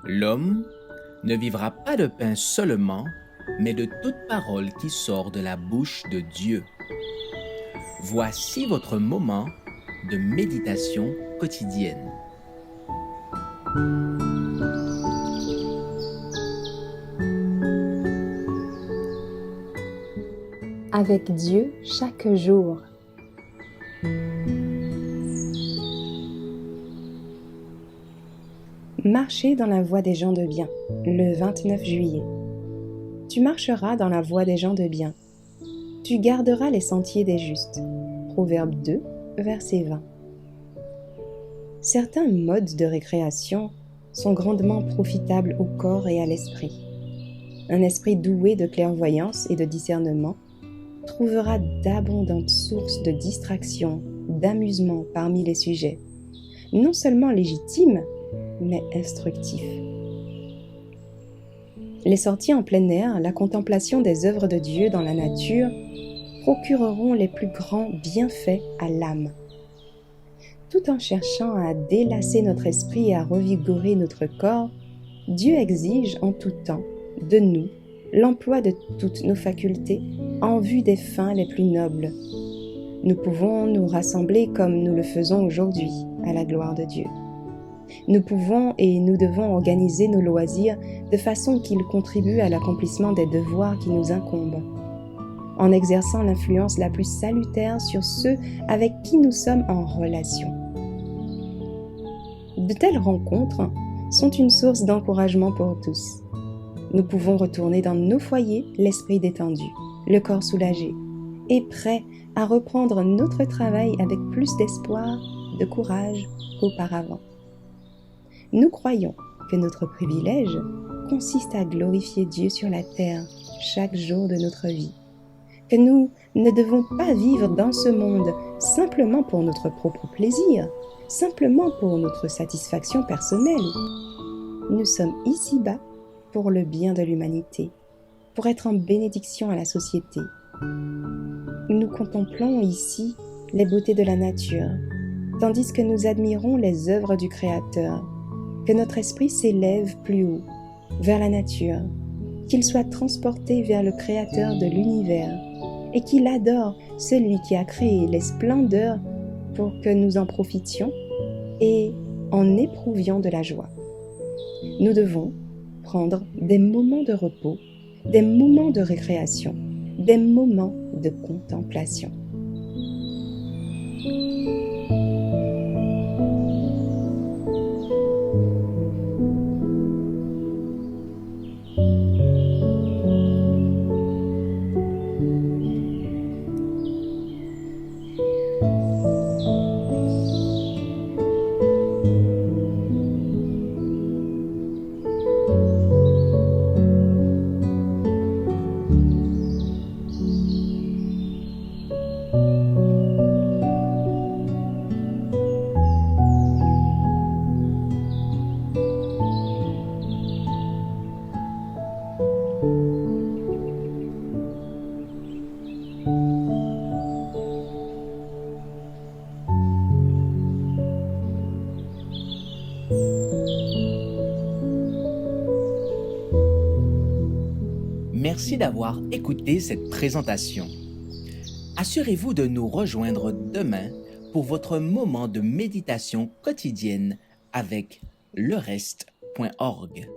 L'homme ne vivra pas de pain seulement, mais de toute parole qui sort de la bouche de Dieu. Voici votre moment de méditation quotidienne. Avec Dieu chaque jour. Marcher dans la voie des gens de bien, le 29 juillet. Tu marcheras dans la voie des gens de bien. Tu garderas les sentiers des justes. Proverbe 2, verset 20. Certains modes de récréation sont grandement profitables au corps et à l'esprit. Un esprit doué de clairvoyance et de discernement trouvera d'abondantes sources de distraction, d'amusement parmi les sujets, non seulement légitimes, mais instructifs. Les sorties en plein air, la contemplation des œuvres de Dieu dans la nature procureront les plus grands bienfaits à l'âme. Tout en cherchant à délasser notre esprit et à revigorer notre corps, Dieu exige en tout temps de nous l'emploi de toutes nos facultés en vue des fins les plus nobles. Nous pouvons nous rassembler comme nous le faisons aujourd'hui, à la gloire de Dieu. Nous pouvons et nous devons organiser nos loisirs de façon qu'ils contribuent à l'accomplissement des devoirs qui nous incombent, en exerçant l'influence la plus salutaire sur ceux avec qui nous sommes en relation. De telles rencontres sont une source d'encouragement pour tous. Nous pouvons retourner dans nos foyers l'esprit détendu, le corps soulagé, et prêt à reprendre notre travail avec plus d'espoir, de courage qu'auparavant. Nous croyons que notre privilège consiste à glorifier Dieu sur la terre chaque jour de notre vie, que nous ne devons pas vivre dans ce monde simplement pour notre propre plaisir, simplement pour notre satisfaction personnelle. Nous sommes ici-bas pour le bien de l'humanité, pour être en bénédiction à la société. Nous contemplons ici les beautés de la nature, tandis que nous admirons les œuvres du Créateur, que notre esprit s'élève plus haut, vers la nature, qu'il soit transporté vers le Créateur de l'univers, et qu'il adore celui qui a créé les splendeurs pour que nous en profitions et en éprouvions de la joie. Nous devons prendre des moments de repos, des moments de récréation, des moments de contemplation. Merci d'avoir écouté cette présentation. Assurez-vous de nous rejoindre demain pour votre moment de méditation quotidienne avec lereste.org.